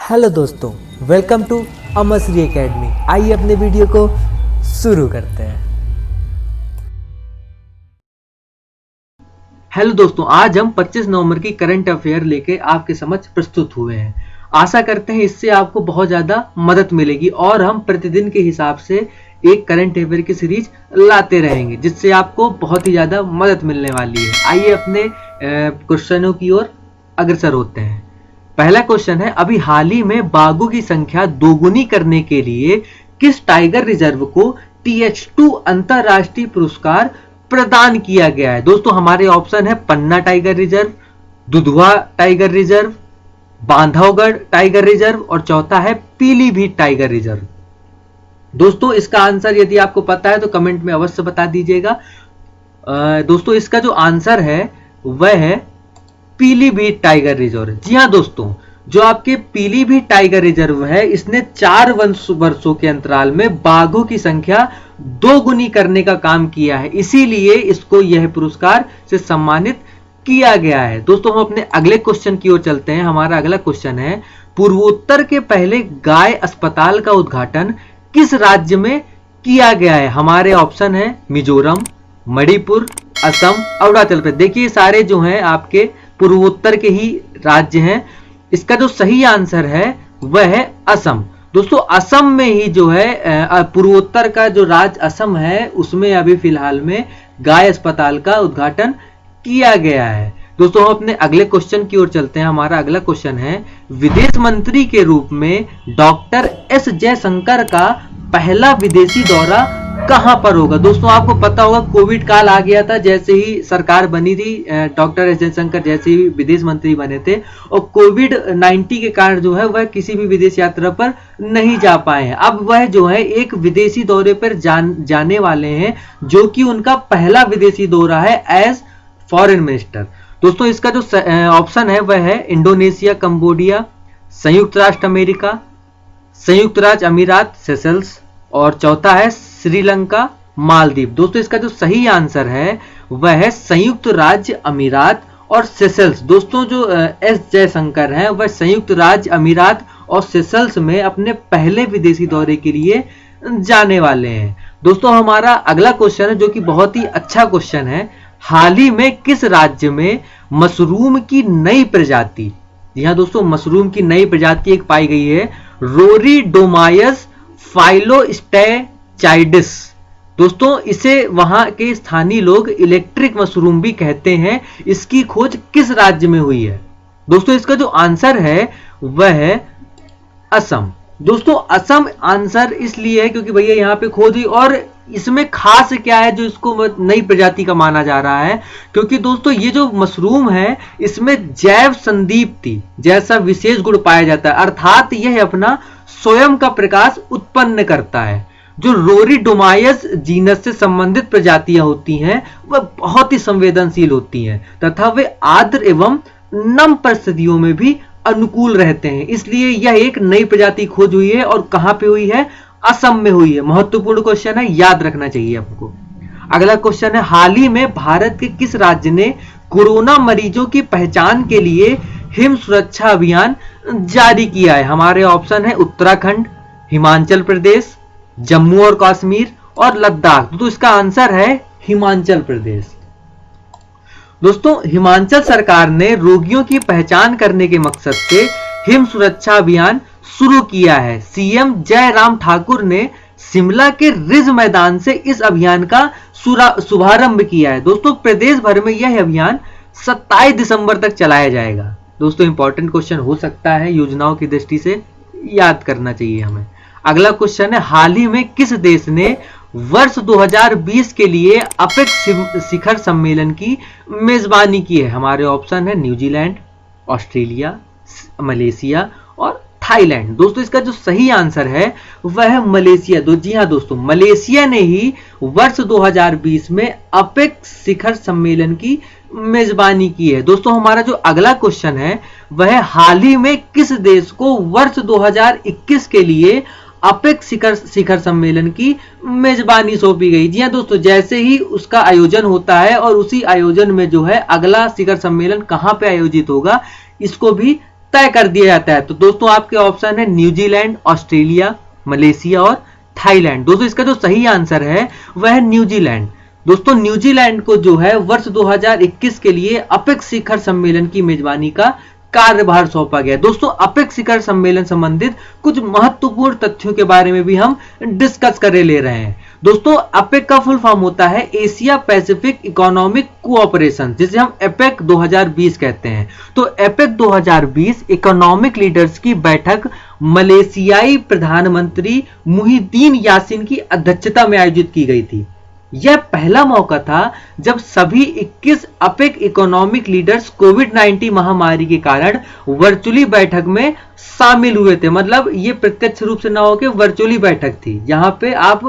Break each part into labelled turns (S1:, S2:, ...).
S1: Hello दोस्तों, welcome to अमरश्री academy. आइए अपने वीडियो को शुरू करते हैं।
S2: हेलो दोस्तों, आज हम 25 नवंबर की करंट अफेयर लेके आपके समक्ष प्रस्तुत हुए हैं। आशा करते हैं इससे आपको बहुत ज़्यादा मदद मिलेगी और हम प्रतिदिन के हिसाब से एक करंट अफेयर की सीरीज लाते रहेंगे जिससे आपको बहुत ही ज़्यादा मदद मिलने वाली है। आइए अपने क्वेश्चनों की ओर अग्रसर होते हैं। पहला क्वेश्चन है, अभी हाल ही में बाघों की संख्या दोगुनी करने के लिए किस टाइगर रिजर्व को TH2 अंतरराष्ट्रीय पुरस्कार प्रदान किया गया है? दोस्तों हमारे ऑप्शन है Panna tiger reserve, Dudhwa tiger reserve, Bandhavgarh tiger reserve और चौथा है पीलीभीत टाइगर रिजर्व। दोस्तों इसका आंसर यदि आपको पता है तो कमेंट में अवश्य बता दीजिएगा। दोस्तों इसका जो आंसर है वह है पीलीभीत टाइगर रिजर्व। जी हाँ दोस्तों, जो आपके पीलीभीत टाइगर रिजर्व है इसने 4 वर्षों के अंतराल में बाघों की संख्या दोगुनी करने का काम किया है, इसीलिए इसको यह पुरस्कार से सम्मानित किया गया है। दोस्तों हम अपने अगले क्वेश्चन की ओर चलते हैं। हमारा अगला क्वेश्चन है, पूर्वोत्तर के पहले गाय अस्पताल का उद्घाटन किस राज्य में किया गया है? हमारे ऑप्शन है मिजोरम, मणिपुर, असम, अरुणाचल प्रदेश। देखिए सारे जो हैं आपके पूर्वोत्तर के ही राज्य हैं। इसका जो सही आंसर है वह है असम। दोस्तों असम में ही जो है पूर्वोत्तर का जो राज्य असम है उसमें अभी फिलहाल में गाय अस्पताल का उद्घाटन किया गया है। दोस्तों हम अपने अगले क्वेश्चन की ओर चलते हैं। हमारा अगला क्वेश्चन है, विदेश मंत्री के रूप में डॉक्टर एस जयशंकर का पहला विदेशी दौरा कहां पर होगा? दोस्तों आपको पता होगा कोविड काल आ गया था, जैसे ही सरकार बनी थी डॉक्टर एस जयशंकर जैसे ही विदेश मंत्री बने थे और कोविड-19 के कारण जो है वह किसी भी विदेश यात्रा पर नहीं जा पाए हैं। अब वह जो है एक विदेशी दौरे पर जाने वाले हैं जो कि उनका पहला विदेशी दौरा है एज फॉरेन मिनिस्टर। दोस्तों इसका जो ऑप्शन है वह है इंडोनेशिया, कंबोडिया, संयुक्त राष्ट्र अमेरिका, संयुक्त राज्य अमीरात सेशल्स और चौथा है श्रीलंका, मालदीव। दोस्तों इसका जो सही आंसर है वह है संयुक्त राज्य अमीरात और सेशल्स। दोस्तों जो एस जयशंकर हैं वह संयुक्त राज्य अमीरात और सेशल्स में अपने पहले विदेशी दौरे के लिए जाने वाले हैं। दोस्तों हमारा अगला क्वेश्चन है जो कि बहुत ही अच्छा क्वेश्चन है, हाल ही में किस राज्य में मशरूम की नई प्रजाति, जी हाँ दोस्तों मशरूम की नई प्रजाति एक पाई गई है, रोरीडोमायस फाइलोस्टेचाइडिस। दोस्तों इसे वहां के स्थानीय लोग इलेक्ट्रिक मशरूम भी कहते हैं। इसकी खोज किस राज्य में हुई है? दोस्तों इसका जो आंसर है वह है असम। दोस्तों असम आंसर इसलिए है क्योंकि भैया यहाँ पे खोज हुई और इसमें खास क्या है जो इसको नई प्रजाति का माना जा रहा है, क्योंकि दोस्तों ये जो मशरूम है इसमें जैव संदीप्ति जैसा विशेष गुण पाया जाता है, अर्थात यह अपना स्वयं का प्रकाश उत्पन्न करता है। जो रोरीडोमायस जीनस से संबंधित प्रजातियां होती हैं वह बहुत ही संवेदनशील होती हैं तथा वे आर्द्र एवं नम परिस्थितियों में भी अनुकूल रहते हैं, इसलिए यह एक नई प्रजाति खोज हुई है और कहां पे हुई है? असम में हुई है। महत्वपूर्ण क्वेश्चन है, याद रखना चाहिए आपको। अगला क्वेश्चन है, हाल ही में भारत के किस राज्य ने कोरोना मरीजों की पहचान के लिए हिम सुरक्षा अभियान जारी किया है? हमारे ऑप्शन है उत्तराखंड, हिमाचल प्रदेश, जम्मू और कश्मीर और लद्दाख। तो इसका आंसर है हिमाचल प्रदेश। दोस्तों हिमाचल सरकार ने रोगियों की पहचान करने के मकसद से हिम सुरक्षा अभियान शुरू किया है। सीएम जयराम ठाकुर ने शिमला के रिज मैदान से इस अभियान का शुभारंभ किया है। दोस्तों प्रदेश भर में यह अभियान 27 दिसंबर तक चलाया जाएगा। दोस्तों इंपॉर्टेंट क्वेश्चन हो सकता है, योजनाओं की दृष्टि से याद करना चाहिए हमें। अगला क्वेश्चन है, हाल ही में किस देश ने वर्ष 2020 के लिए अपेक्स शिखर सम्मेलन की मेजबानी की है? हमारे ऑप्शन है न्यूजीलैंड, ऑस्ट्रेलिया, मलेशिया और थाईलैंड। दोस्तों इसका जो सही आंसर है वह है मलेशिया। जी हाँ दोस्तों, मलेशिया ने ही वर्ष 2020 में अपेक्स शिखर सम्मेलन की मेजबानी की है। दोस्तों हमारा जो अगला क्वेश्चन है वह है, हाल ही में किस देश को वर्ष 2021 के लिए अपेक्स शिखर सम्मेलन की मेजबानी सौंपी गई? जी हाँ दोस्तों, जैसे ही उसका आयोजन होता है और उसी आयोजन में जो है अगला शिखर सम्मेलन कहां पे आयोजित होगा इसको भी तय कर दिया जाता है। तो दोस्तों आपके ऑप्शन है न्यूजीलैंड, ऑस्ट्रेलिया, मलेशिया और थाईलैंड। दोस्तों इसका जो सही आंसर है वह है न्यूजीलैंड। दोस्तों न्यूजीलैंड को जो है वर्ष 2021 के लिए अपेक्स शिखर सम्मेलन की मेजबानी का कार्यभार सौंपा गया। दोस्तों अपेक्स शिखर सम्मेलन संबंधित कुछ महत्वपूर्ण तथ्यों के बारे में भी हम डिस्कस कर ले रहे हैं। दोस्तों अपेक का फुल फॉर्म होता है एशिया पैसिफिक इकोनॉमिक कोऑपरेशन, जिसे हम एपेक 2020 कहते हैं। तो एपेक 2020 इकोनॉमिक लीडर्स की बैठक मलेशियाई प्रधानमंत्री मुहिद्दीन यासीन की अध्यक्षता में आयोजित की गई थी। यह पहला मौका था जब सभी 21 अपेक इकोनॉमिक लीडर्स कोविड-19 महामारी के कारण वर्चुअली बैठक में शामिल हुए थे। मतलब ये प्रत्यक्ष रूप से ना होकर वर्चुअली बैठक थी, जहां पे आप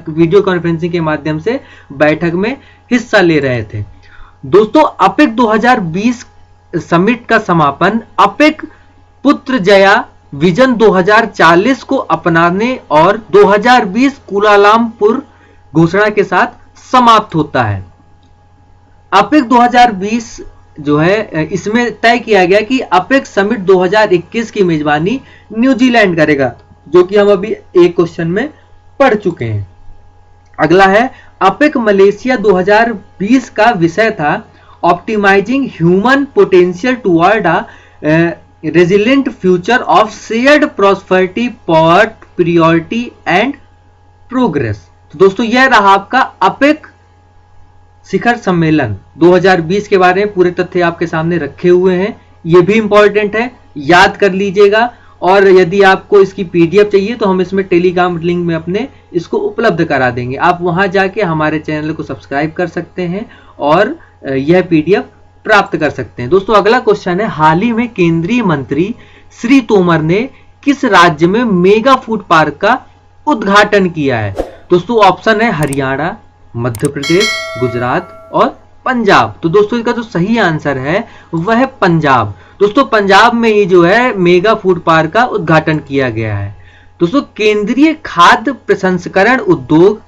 S2: वीडियो कॉन्फ्रेंसिंग के माध्यम से बैठक में हिस्सा ले रहे थे। दोस्तों अपेक 2020 समिट का समापन अपेक पुत्र जया विजन 2040 को अपनाने और 2020 कुलालमपुर घोषणा के साथ समाप्त होता है। अपेक 2020 जो है इसमें तय किया गया कि अपेक समिट 2021 की मेजबानी न्यूजीलैंड करेगा, जो कि हम अभी एक क्वेश्चन में पढ़ चुके हैं। अगला है अपेक मलेशिया 2020 का विषय था optimising human potential toward a resilient future of shared prosperity, priority and progress. तो दोस्तों यह रहा आपका अपेक शिखर सम्मेलन 2020 के बारे में पूरे तथ्य आपके सामने रखे हुए हैं। यह भी इंपॉर्टेंट है, याद कर लीजिएगा। और यदि आपको इसकी पीडीएफ चाहिए तो हम इसमें टेलीग्राम लिंक में अपने इसको उपलब्ध करा देंगे। आप वहां जाके हमारे चैनल को सब्सक्राइब कर सकते हैं और यह पीडीएफ प्राप्त कर सकते हैं। दोस्तों अगला क्वेश्चन है, हाल ही में केंद्रीय मंत्री श्री तोमर ने किस राज्य में मेगा फूड पार्क का उद्घाटन किया है? दोस्तों ऑप्शन है हरियाणा, मध्य प्रदेश, गुजरात और पंजाब। तो दोस्तों इसका जो सही आंसर है वह है पंजाब। दोस्तों पंजाब में ही जो है मेगा फूड पार्क का उद्घाटन किया गया है। दोस्तों केंद्रीय खाद्य प्रसंस्करण उद्योग,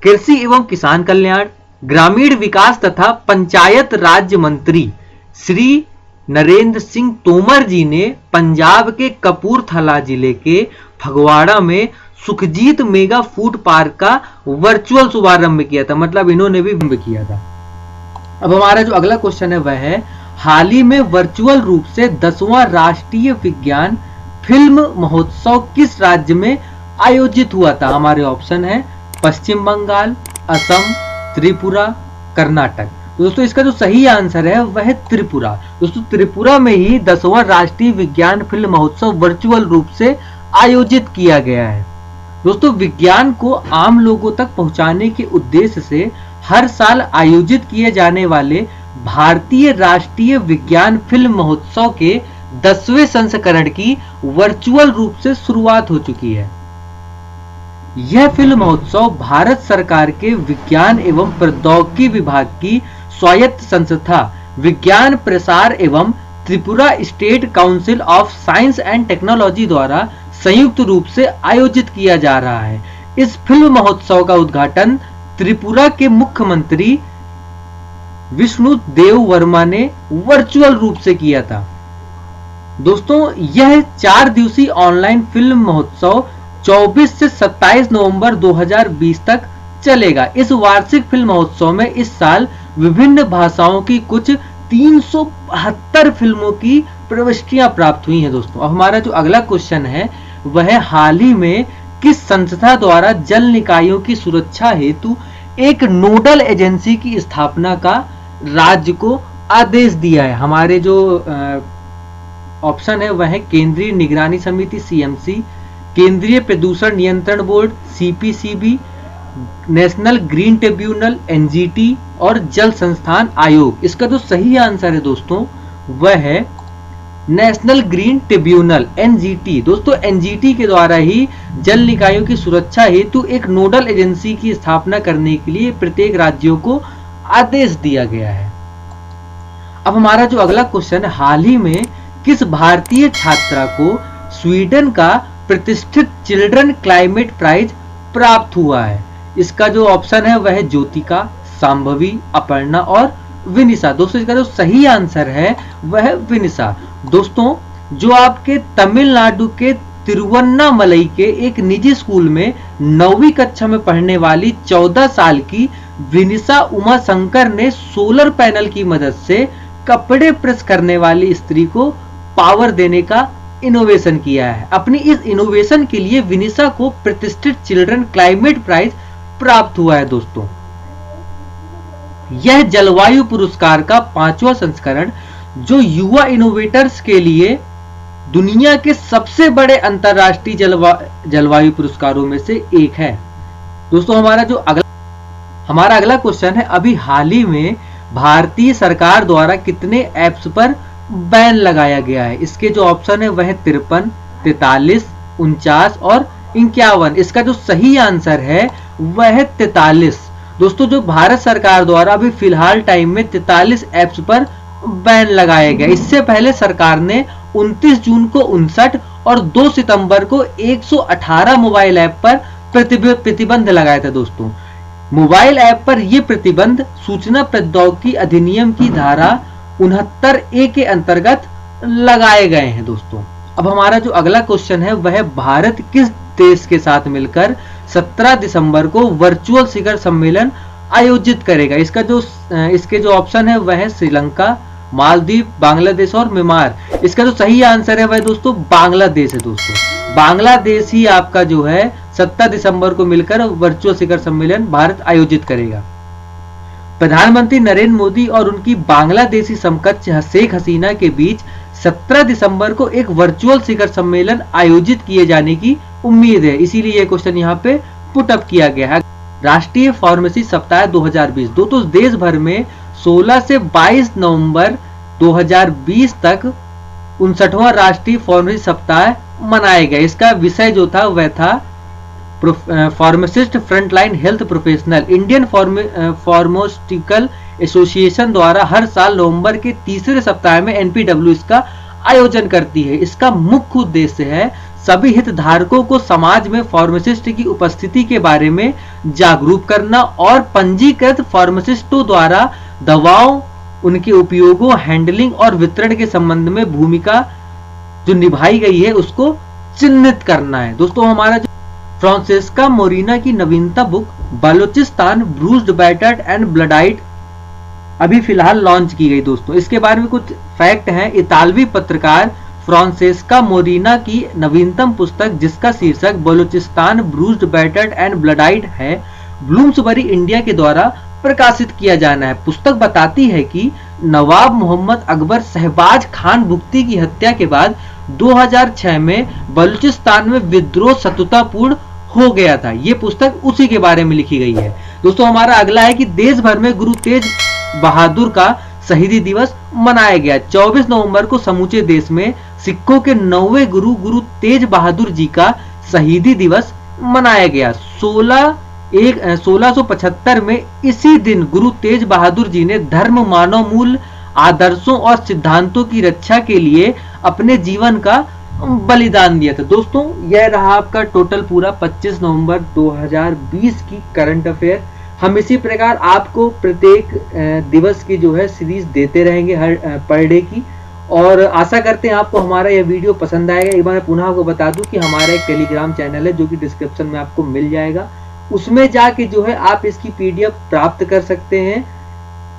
S2: कृषि एवं किसान कल्याण, ग्रामीण विकास तथा पंचायत राज्य मंत्री श्री नरेंद्र सिंह तोमर जी ने पंजाब के कपूरथला जिले के फगवाड़ा में सुखजीत मेगा फूड पार्क का वर्चुअल शुभारंभ किया था। मतलब इन्होंने भी किया था। अब हमारा जो अगला क्वेश्चन है वह है, हाल ही में वर्चुअल रूप से 10वां राष्ट्रीय विज्ञान फिल्म महोत्सव किस राज्य में आयोजित हुआ था? हमारे ऑप्शन है पश्चिम बंगाल, असम, त्रिपुरा, कर्नाटक। दोस्तों इसका जो सही आंसर है वह है त्रिपुरा। दोस्तों त्रिपुरा में ही 10वां राष्ट्रीय विज्ञान फिल्म महोत्सव वर्चुअल रूप से आयोजित किया गया है। दोस्तों विज्ञान को आम लोगों तक पहुंचाने के उद्देश्य से हर साल आयोजित किए जाने वाले भारतीय राष्ट्रीय विज्ञान फिल्म महोत्सव के 10वें संस्करण की वर्चुअल रूप से शुरुआत हो चुकी है। यह फिल्म महोत्सव भारत सरकार के विज्ञान एवं प्रौद्योगिकी विभाग की स्वायत्त संस्था विज्ञान प्रसार एवं Tripura state council of science and technology द्वारा संयुक्त रूप से आयोजित किया जा रहा है। इस फिल्म महोत्सव का उद्घाटन त्रिपुरा के मुख्यमंत्री विष्णु देव वर्मा ने वर्चुअल रूप से किया था। दोस्तों यह 4 दिवसीय ऑनलाइन फिल्म महोत्सव 24 से 27 नवंबर 2020 तक चलेगा। इस वार्षिक फिल्म महोत्सव में इस साल विभिन्न भाषाओं की कुछ 372 फिल्मों की प्रविष्टियां प्राप्त हुई हैं। दोस्तों अब हमारा जो अगला क्वेश्चन है वह हाल ही में किस संस्था द्वारा जल निकायों की सुरक्षा हेतु एक नोडल एजेंसी की स्थापना का राज्य को आदेश दिया है? हमारे जो ऑप्शन है वह है केंद्रीय निगरानी समिति सीएमसी, केंद्रीय प्रदूषण नियंत्रण board CPCB, national green tribunal NGT और जल संस्थान आयोग। इसका जो सही आंसर है दोस्तों वह है नेशनल ग्रीन ट्रिब्यूनल एनजीटी। दोस्तों एनजीटी के द्वारा ही जल निकायों की सुरक्षा हेतु एक नोडल एजेंसी की स्थापना करने के लिए प्रत्येक राज्यों को आदेश दिया गया है। अब हमारा जो अगला क्वेश्चन है, हाल ही में किस भारतीय छात्रा को स्वीडन का प्रतिष्ठित चिल्ड्रन क्लाइमेट प्राइज प्राप्त हुआ है? इसका जो ऑप्शन है वह है ज्योतिका, सांभवी, अपर्णा और विनिशा। दोस्तों इसका जो सही आंसर है वह है विनिशा। दोस्तों जो आपके तमिलनाडु के तिरुवन्नामलई के एक निजी स्कूल में 9वीं कक्षा में पढ़ने वाली 14 साल की विनिशा उमा शंकर ने सोलर पैनल की मदद से कपड़े प्रेस करने वाली स्त्री को पावर देने का इनोवेशन किया है। अपनी इस इनोवेशन के लिए विनिशा को प्रतिष्ठित चिल्ड्रन क्लाइमेट प्राइज प्राप्त हुआ है दोस्तों। यह जलवायु पुरस्कार का 5वां संस्करण जो युवा इनोवेटर्स के लिए दुनिया के सबसे बड़े अंतरराष्ट्रीय जलवायु पुरस्कारों में से एक है। दोस्तों हमारा अगला क्वेश्चन है, अभी हाल ही में भारतीय सरकार द्वारा कितने ऐप्स पर बैन लगाया गया है? इसके जो ऑप्शन है वह 53, 43, 49 और 51। इसका जो सही आंसर है वह है 43। दोस्तों जो भारत सरकार द्वारा अभी फिलहाल टाइम में 43 ऐप्स पर बैन लगाया गया। इससे पहले सरकार ने 29 जून को 59 और 2 सितंबर को 118 मोबाइल ऐप पर प्रतिबंध लगाया था। दोस्तों मोबाइल ऐप पर यह प्रतिबंध सूचना प्रौद्योगिकी अधिनियम की धारा 69A के अंतर्गत लगाए गए हैं। दोस्तों अब हमारा जो अगला क्वेश्चन है वह भारत किस देश के साथ मिलकर 17 दिसंबर को वर्चुअल शिखर सम्मेलन आयोजित करेगा? इसके जो ऑप्शन है वह है श्रीलंका, मालदीव, बांग्लादेश और म्यांमार। इसका जो सही आंसर है वह दोस्तों बांग्लादेश है। दोस्तों बांग्लादेश ही आपका जो है 17 दिसंबर को मिलकर वर्चुअल शिखर सम्मेलन भारत आयोजित करेगा। प्रधानमंत्री नरेंद्र मोदी और उनकी बांग्लादेशी समकक्ष शेख हसीना के बीच 17 दिसंबर को एक वर्चुअल शिखर सम्मेलन आयोजित किए जाने की उम्मीद है, इसीलिए यह क्वेश्चन यहाँ पे पुट अप किया गया है। राष्ट्रीय फार्मेसी सप्ताह 2020 दोस्तों देश भर में 16 से 22 नवंबर 2020 तक 59वां राष्ट्रीय फार्मेसी सप्ताह मनाया गया। इसका विषय जो था वह था pharmacist frontline health professional. Indian pharmaceutical association द्वारा हर साल नवंबर के तीसरे सप्ताह में एनपीडब्ल्यू इसका आयोजन करती है। इसका मुख्य उद्देश्य है सभी हितधारकों को समाज में फार्मासिस्ट की उपस्थिति के बारे में जागरूक करना और पंजीकृत फार्मासिस्टों द्वारा दवाओं, उनके उपयोगों, हैंडलिंग और वितरण के संबंध में भूमिका जो निभाई गई है उसको चिन्हित करना है। दोस्तों हमारा जो फ्रांसेस्का मोरिना की नवीनता book Balochistan bruised, battered and bloodied अभी फिलहाल लॉन्च की गई। दोस्तों इसके बारे में कुछ फैक्ट हैं। इतालवी पत्रकार फ्रांसेस्का मोरिना की नवीनतम पुस्तक जिसका शीर्षक बलूचिस्तान ब्रूस्ड, बैटर्ड एंड ब्लडाइड है, ब्लूम्सबरी इंडिया के द्वारा प्रकाशित किया जाना है। पुस्तक बताती है कि नवाब मोहम्मद अकबर शहबाज खान बुख्ती की हत्या के बाद 2006 में बलूचिस्तान में विद्रोह शत्रुतापूर्ण हो गया था। ये पुस्तक उसी के बारे में लिखी गई है। दोस्तों हमारा अगला है कि देश भर में गुरु तेज बहादुर का शहीदी दिवस मनाया गया। 24 नवंबर को समूचे देश में सिखों के 9वें गुरु गुरु तेज बहादुर जी का शहीदी दिवस मनाया गया। 1675 में इसी दिन गुरु तेज बहादुर जी ने धर्म, मानव मूल आदर्शों और सिद्धांतों की रक्षा के लिए अपने जीवन का बलिदान दिया था। दोस्तों यह रहा आपका टोटल पूरा 25 नवंबर 2020 की करंट अफेयर। हम इसी प्रकार आपको प्रत्येक दिवस की जो है सीरीज देते रहेंगे हर पर डे की, और आशा करते हैं आपको हमारा यह वीडियो पसंद आएगा। एक बार मैं पुनः आपको बता दूं कि हमारा एक टेलीग्राम चैनल है जो कि डिस्क्रिप्शन में आपको मिल जाएगा। उसमें जाके जो है आप इसकी पीडीएफ प्राप्त कर सकते हैं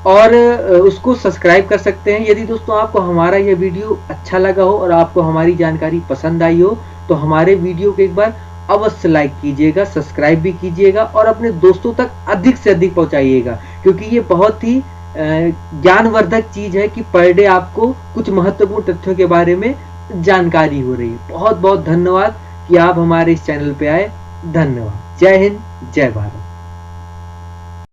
S2: और उसको सब्सक्राइब कर सकते हैं। यदि दोस्तों आपको हमारा यह वीडियो अच्छा लगा हो और आपको हमारी जानकारी पसंद आई हो तो हमारे वीडियो को एक बार अवश्य लाइक कीजिएगा, सब्सक्राइब भी कीजिएगा और अपने दोस्तों तक अधिक से अधिक पहुंचाइएगा, क्योंकि ये बहुत ही ज्ञानवर्धक चीज है कि पर डे आपको कुछ महत्वपूर्ण तथ्यों के बारे में जानकारी हो रही है। बहुत बहुत धन्यवाद कि आप हमारे इस चैनल पे आए। धन्यवाद। जय हिंद, जय भारत।